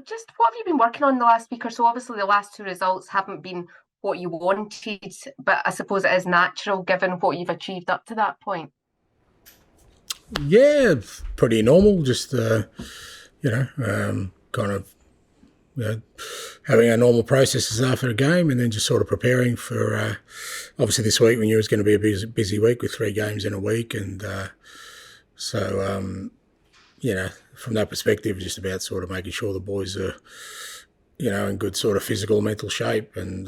Just what have you been working on the last week or so? Obviously, the last two results haven't been what you wanted, but I suppose it is natural given what you've achieved up to that point. Yeah, pretty normal. Just kind of you know, having our normal processes after a game, and then just sort of preparing for. Obviously, this week we knew it was going to be a busy week with 3 games in a week, and so from that perspective, just about sort of making sure the boys are in good sort of physical, mental shape, and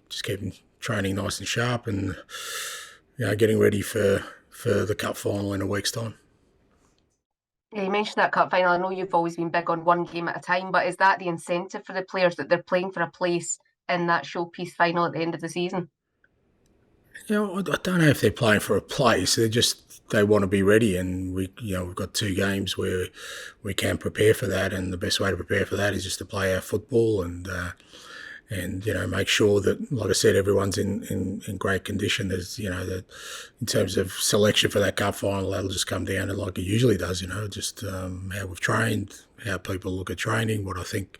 just keeping training nice and sharp, and getting ready for the cup final in a week's time. Yeah, you mentioned that cup final. I know you've always been big on one game at a time, but is that the incentive for the players that they're playing for a place in that showpiece final at the end of the season? I don't know if they're playing for a place. They want to be ready, and we've got 2 games where we can prepare for that, and the best way to prepare for that is just to play our football and make sure that, like I said, everyone's in great condition. There's that in terms of selection for that cup final, that'll just come down to like it usually does. Just how we've trained, how people look at training, what I think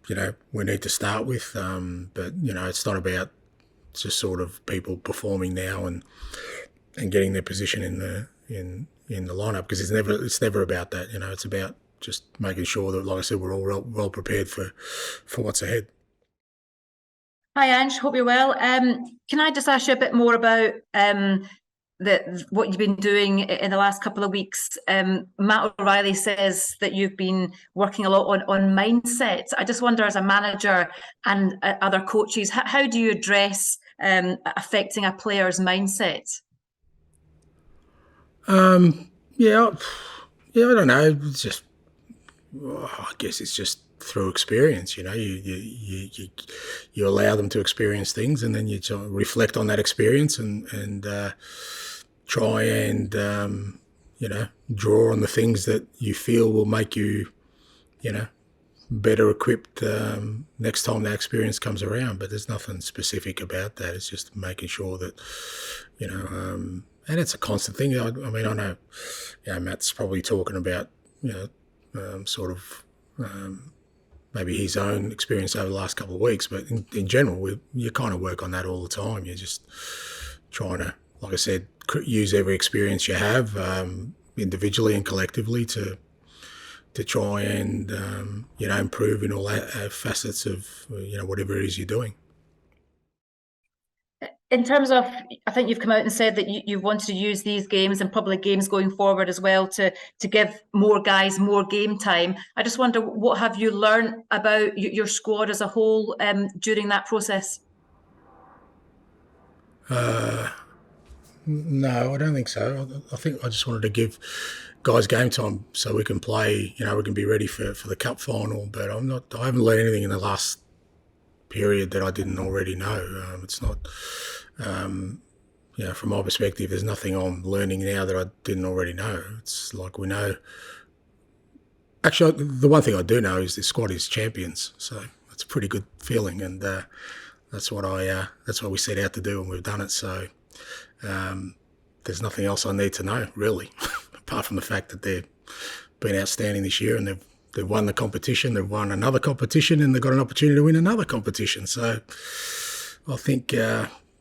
we need to start with. But it's not about just sort of people performing now and getting their position in the lineup, because it's never about that. It's about just making sure that, like I said, we're all well prepared for what's ahead. Hi, Ange. Hope you're well. Can I just ask you a bit more about what you've been doing in the last couple of weeks? Matt O'Reilly says that you've been working a lot on mindset. I just wonder, as a manager and other coaches, how do you address affecting a player's mindset? I don't know. I guess it's just through experience. You allow them to experience things, and then you reflect on that experience and try and draw on the things that you feel will make you better equipped next time that experience comes around. But there's nothing specific about that. It's just making sure that and it's a constant thing. I mean, I know Matt's probably talking about sort of maybe his own experience over the last couple of weeks, but in general, you kind of work on that all the time. You're just trying to, like I said, use every experience you have individually and collectively to try and improve in all facets of whatever it is you're doing. In terms of, I think you've come out and said that you wanted to use these games and public games going forward as well to give more guys more game time. I just wonder, what have you learned about your squad as a whole during that process? No, I don't think so. I think I just wanted to give guys game time so we can play, we can be ready for the cup final. But I haven't learned anything in the last period that I didn't already know. It's not, from my perspective, there's nothing I'm learning now that I didn't already know. It's like we know. Actually, the one thing I do know is this squad is champions, so it's a pretty good feeling, and that's what we set out to do, and we've done it. So there's nothing else I need to know really, apart from the fact that they've been outstanding this year, and they've won the competition, they've won another competition, and they've got an opportunity to win another competition. So I think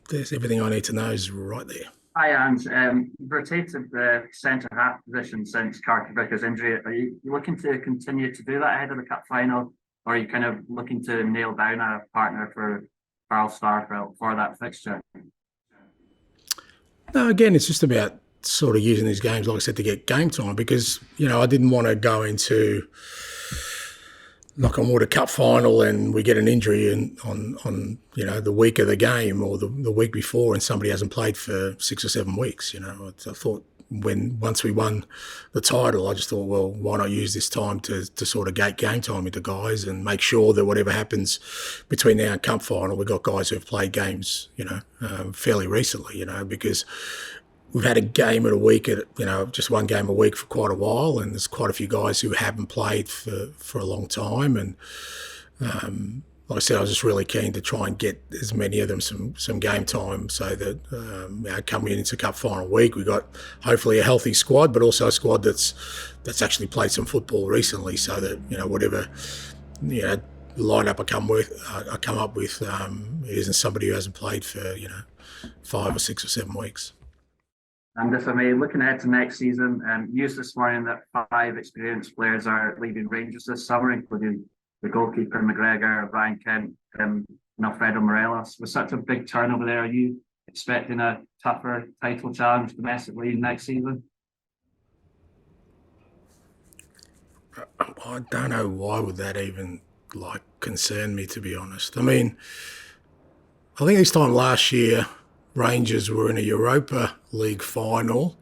there's everything I need to know is right there. Hi, Ange. You've rotated the centre-half position since Karkavika's injury. Are you looking to continue to do that ahead of the cup final, or are you kind of looking to nail down a partner for Carl Starfelt for that fixture? No, again, it's just about sort of using these games, like I said, to get game time, because I didn't want to go into, knock on wood, a cup final and we get an injury on the week of the game or the week before, and somebody hasn't played for 6 or 7 weeks. I thought once we won the title, I just thought, well, why not use this time to sort of get game time into guys and make sure that whatever happens between now and cup final, we've got guys who've played games, fairly recently, because we've had a game a week just one game a week for quite a while, and there's quite a few guys who haven't played for a long time. And like I said, I was just really keen to try and get as many of them some game time, so that coming into cup final week, we got hopefully a healthy squad, but also a squad that's actually played some football recently, so that whatever lineup I come up with, it isn't somebody who hasn't played for 5 or 6 or 7 weeks. And if I may, looking ahead to next season, news this morning that 5 experienced players are leaving Rangers this summer, including the goalkeeper McGregor, Brian Kent, and Alfredo Morelos. With such a big turnover there, are you expecting a tougher title challenge domestically next season? I don't know why would that even concern me, to be honest. I mean, I think this time last year, Rangers were in a Europa League final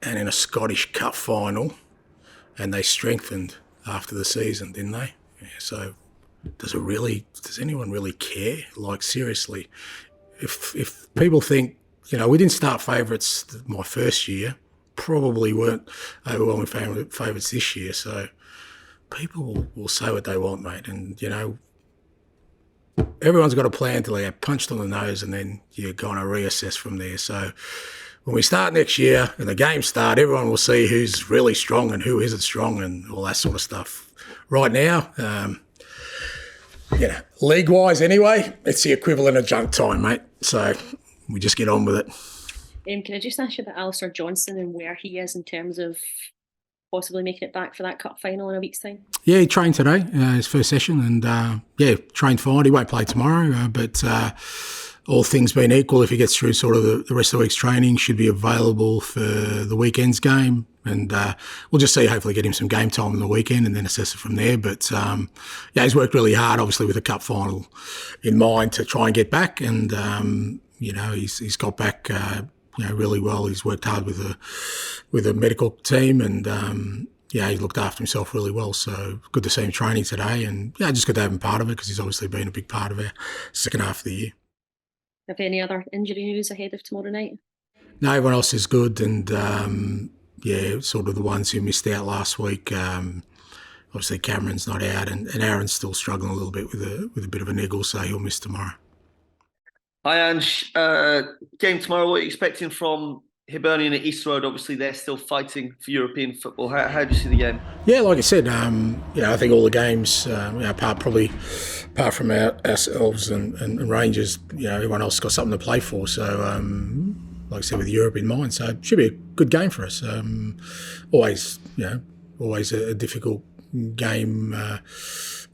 and in a Scottish Cup final, and they strengthened after the season, didn't they? Yeah, so does anyone really care? Seriously, if people think, we didn't start favourites my first year, probably weren't overwhelming favourites this year, so people will say what they want, mate, and everyone's got a plan till they get punched on the nose, and then you're going to reassess from there. So when we start next year and the games start, everyone will see who's really strong and who isn't strong and all that sort of stuff. Right now, league-wise anyway, it's the equivalent of junk time, mate. So we just get on with it. Can I just ask you about Alistair Johnson and where he is in terms of possibly making it back for that cup final in a week's time? Yeah, he trained today, his first session, and trained fine. He won't play tomorrow, but all things being equal, if he gets through sort of the rest of the week's training, should be available for the weekend's game. And we'll just see, hopefully get him some game time on the weekend and then assess it from there. But, he's worked really hard, obviously, with the cup final in mind to try and get back. And, he's got back really well. He's worked hard with a medical team, and he looked after himself really well. So good to see him training today, and just good to have him part of it because he's obviously been a big part of our second half of the year. Have any other injury news ahead of tomorrow night? No, everyone else is good, and sort of the ones who missed out last week. Obviously Cameron's not out, and Aaron's still struggling a little bit with a bit of a niggle, so he'll miss tomorrow. Hi, Ange. Game tomorrow, what are you expecting from Hibernian at East Road? Obviously, they're still fighting for European football. How do you see the game? Yeah, like I said, I think all the games, apart from ourselves and Rangers, everyone else has got something to play for. So, like I said, with Europe in mind, so it should be a good game for us. Always a difficult game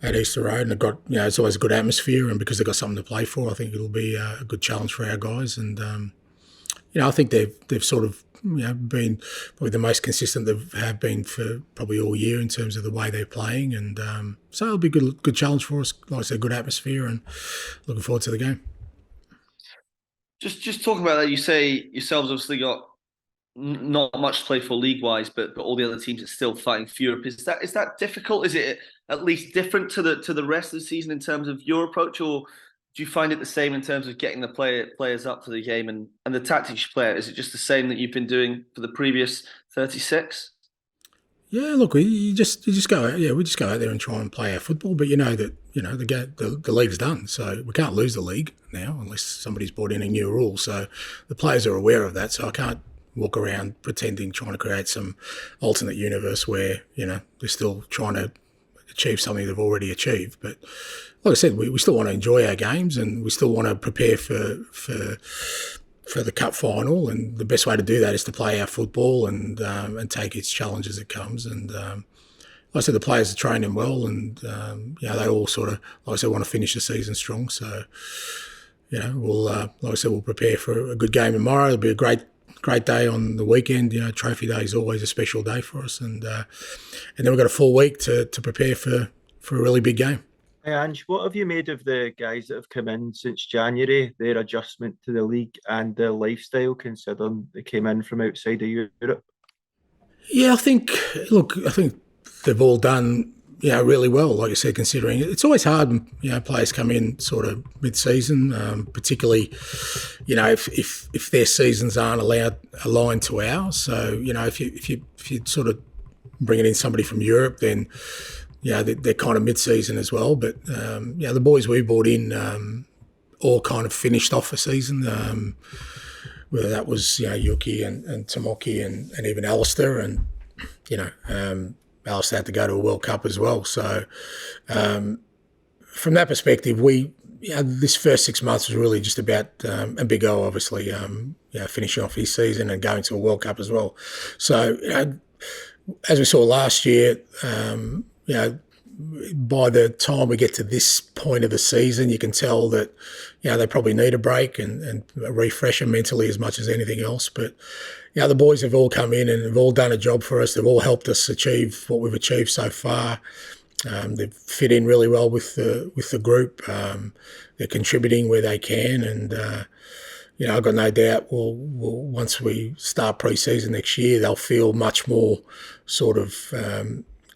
at Easter Road, and they've got, it's always a good atmosphere, and because they've got something to play for, I think it'll be a good challenge for our guys. And I think they've sort of been probably the most consistent they have been for probably all year in terms of the way they're playing, and so it'll be a good challenge for us. Like I said, good atmosphere, and looking forward to the game. Just talking about that, you say yourselves obviously got not much to play for league-wise, but all the other teams are still fighting for Europe. Is that difficult? Is it at least different to the rest of the season in terms of your approach, or do you find it the same in terms of getting the players up for the game and the tactics you play? Is it just the same that you've been doing for the previous 36? Yeah, look, we just go out. Yeah, we just go out there and try and play our football. But the league's done, so we can't lose the league now unless somebody's brought in a new rule. So the players are aware of that. So I can't walk around pretending, trying to create some alternate universe where they're still trying to achieve something they've already achieved. But like I said, we still want to enjoy our games, and we still want to prepare for the cup final, and the best way to do that is to play our football and take each challenge as it comes. And like I said, the players are training well, and they all sort of, like I said, want to finish the season strong. So we'll like I said, we'll prepare for a good game tomorrow. It'll be a great day on the weekend. Trophy day is always a special day for us, and then we've got a full week to prepare for a really big game. Hey Ange, what have you made of the guys that have come in since January, their adjustment to the league and their lifestyle, considering they came in from outside of Europe? Yeah, I think they've all done really well, like I said, considering it's always hard when players come in sort of mid-season, particularly if their seasons aren't aligned to ours. So if you sort of bringing in somebody from Europe, then they're kind of mid-season as well. But the boys we brought in all kind of finished off a season, whether that was Yuki and Tomoki and even Alistair, and Alistair had to go to a World Cup as well. So from that perspective, this first 6 months was really just about, and Big O obviously, finishing off his season and going to a World Cup as well. So, as we saw last year, by the time we get to this point of the season, you can tell that, they probably need a break and a refresher mentally as much as anything else. But, the boys have all come in and have all done a job for us. They've all helped us achieve what we've achieved so far. They've fit in really well with the group. They're contributing where they can, and I've got no doubt. Once we start pre-season next year, they'll feel much more sort of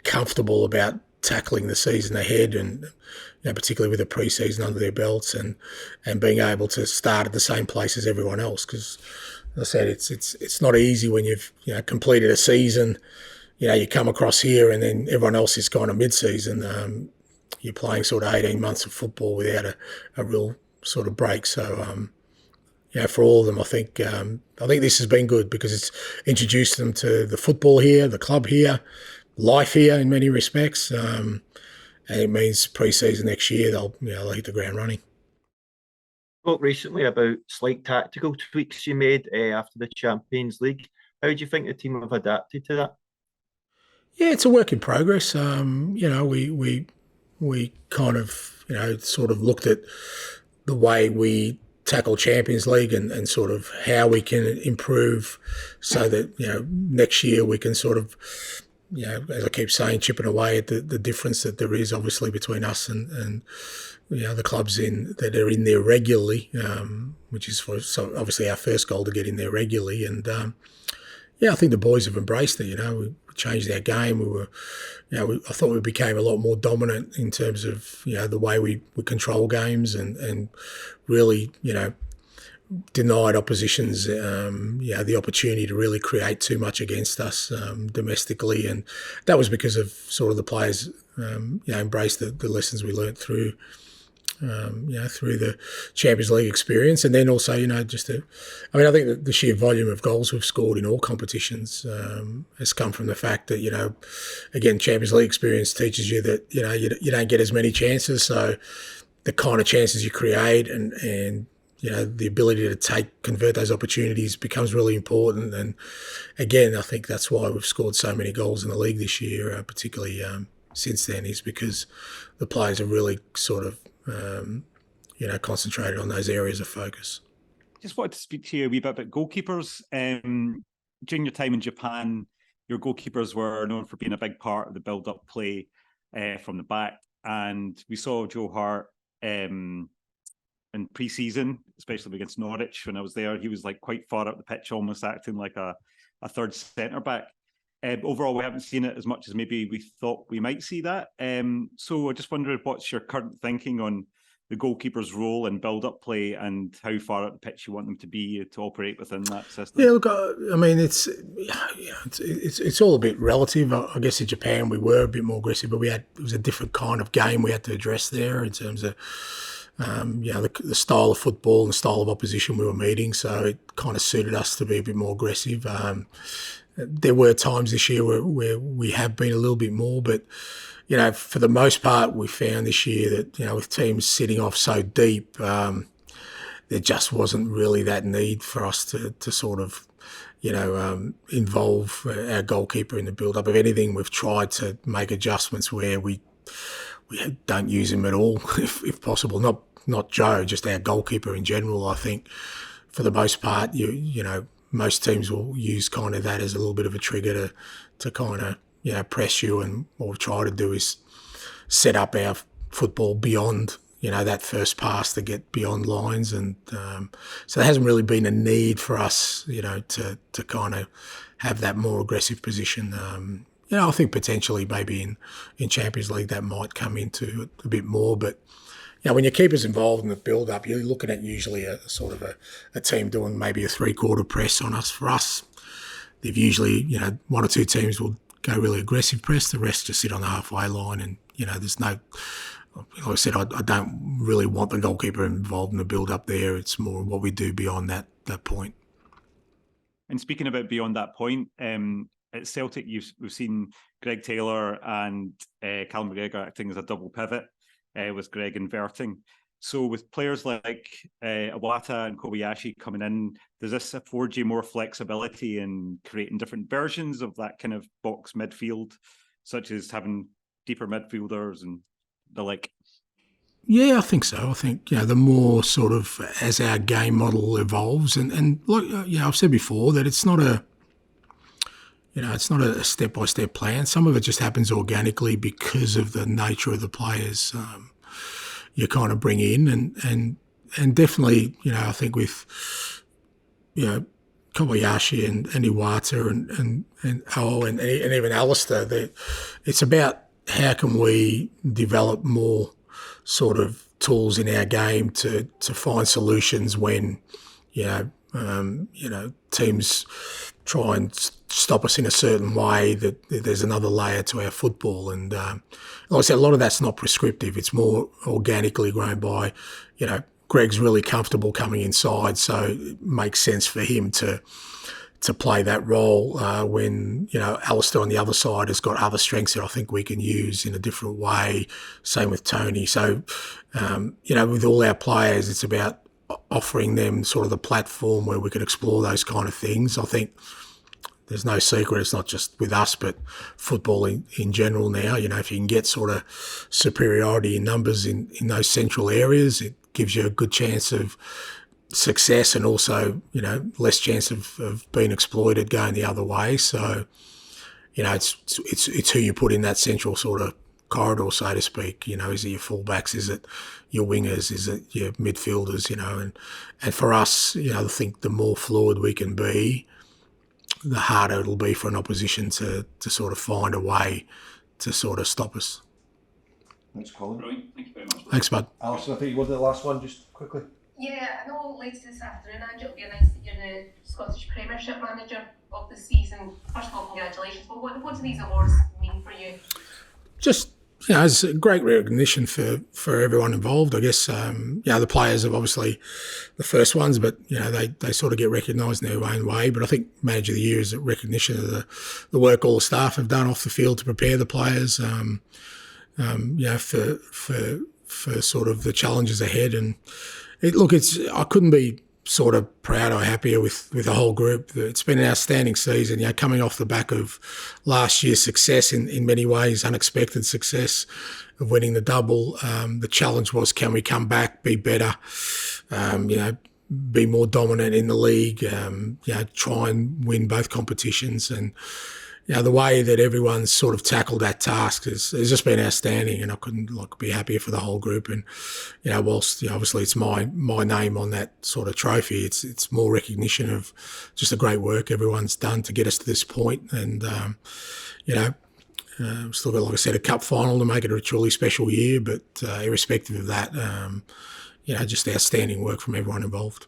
comfortable about tackling the season ahead, and particularly with the pre-season under their belts, and being able to start at the same place as everyone else. Because, as I said, it's not easy when you've completed a season. You come across here and then everyone else is kind of mid-season. You're playing sort of 18 months of football without a real sort of break. So, for all of them, I think this has been good because it's introduced them to the football here, the club here, life here in many respects. And it means pre-season next year, they'll hit the ground running. Spoke recently about slight tactical tweaks you made after the Champions League. How do you think the team have adapted to that? Yeah, it's a work in progress. We kind of, sort of looked at the way we tackle Champions League and sort of how we can improve so that, next year we can sort of, as I keep saying, chipping away at the difference that there is obviously between us and the clubs that are in there regularly, which is obviously our first goal to get in there regularly. And, I think the boys have embraced it. We changed our game. We were, I thought we became a lot more dominant in terms of, the way we control games and really, denied oppositions, the opportunity to really create too much against us domestically. And that was because of sort of the players, embraced the lessons we learnt through the Champions League experience. And then also, I think that the sheer volume of goals we've scored in all competitions has come from the fact that, again, Champions League experience teaches you that, you don't get as many chances. So the kind of chances you create and the ability to convert those opportunities becomes really important. And again, I think that's why we've scored so many goals in the league this year, particularly since then, is because the players have really sort of concentrated on those areas of focus. Just wanted to speak to you a wee bit about goalkeepers. During your time in Japan, your goalkeepers were known for being a big part of the build-up play from the back. And we saw Joe Hart in pre-season, especially against Norwich when I was there. He was like quite far up the pitch, almost acting like a third centre-back. Overall, we haven't seen it as much as maybe we thought we might see that. So I just wondered, what's your current thinking on the goalkeeper's role in build-up play and how far up the pitch you want them to be to operate within that system? Yeah, look, I mean, it's all a bit relative. I guess in Japan we were a bit more aggressive, but it was a different kind of game we had to address there in terms of the style of football and the style of opposition we were meeting. So it kind of suited us to be a bit more aggressive. There were times this year where we have been a little bit more, but, for the most part, we found this year that, with teams sitting off so deep, there just wasn't really that need for us to sort of, involve our goalkeeper in the build-up. If anything, we've tried to make adjustments where we don't use him at all, if possible. Not Joe, just our goalkeeper in general. I think for the most part, most teams will use kind of that as a little bit of a trigger to kind of, press you. And what we try to do is set up our football beyond, that first pass to get beyond lines. And so there hasn't really been a need for us, to kind of have that more aggressive position. I think potentially maybe in Champions League that might come into it a bit more. But, when your keeper's involved in the build-up, you're looking at usually a sort of a team doing maybe a three-quarter press on us. For us, they've usually, one or two teams will go really aggressive press. The rest just sit on the halfway line and, there's no... Like I said, I don't really want the goalkeeper involved in the build-up there. It's more what we do beyond that point. And speaking about beyond that point, at Celtic, we've seen Greg Taylor and Callum McGregor acting as a double pivot, with Greg inverting. So with players like Iwata and Kobayashi coming in, does this afford you more flexibility in creating different versions of that kind of box midfield, such as having deeper midfielders and the like? Yeah, I think so. I think, the more sort of as our game model evolves, and like, I've said before that it's not a step-by-step plan. Some of it just happens organically because of the nature of the players you kind of bring in, and definitely, I think with, Kobayashi and Iwata and even Alistair, it's about how can we develop more sort of tools in our game to find solutions when, teams try and stop us in a certain way, that there's another layer to our football. And like I said, a lot of that's not prescriptive. It's more organically grown by, Greg's really comfortable coming inside, so it makes sense for him to play that role when, Alistair on the other side has got other strengths that I think we can use in a different way. Same with Tony. So, with all our players, it's about offering them sort of the platform where we can explore those kind of things. I think there's no secret, it's not just with us, but football in general now. If you can get sort of superiority in numbers in those central areas, it gives you a good chance of success, and also, less chance of being exploited going the other way. So, it's who you put in that central sort of corridor, so to speak. Is it your fullbacks? Is it your wingers? Is it your midfielders? And for us, I think the more fluid we can be, the harder it'll be for an opposition to sort of find a way to sort of stop us. Thanks, Colin. Brilliant. Thank you very much. Thanks, bud. Alison, I think you wanted the last one just quickly. Yeah, I know later this afternoon, Ange, it'll be announced that you're the Scottish Premiership Manager of the season. First of all, congratulations. But what do these awards mean for you? Just, it's a great recognition for everyone involved. I guess, the players are obviously the first ones, but, they sort of get recognised in their own way. But I think Manager of the Year is a recognition of the work all the staff have done off the field to prepare the players, for sort of the challenges ahead. And I couldn't be sort of proud or happier with the whole group. It's been an outstanding season, coming off the back of last year's success in many ways, unexpected success of winning the double. The challenge was, can we come back, be better, be more dominant in the league, try and win both competitions. And, the way that everyone's sort of tackled that task has just been outstanding, and I couldn't be happier for the whole group. And, whilst obviously it's my name on that sort of trophy, it's more recognition of just the great work everyone's done to get us to this point. And, still got, like I said, a cup final to make it a truly special year, but irrespective of that, just outstanding work from everyone involved.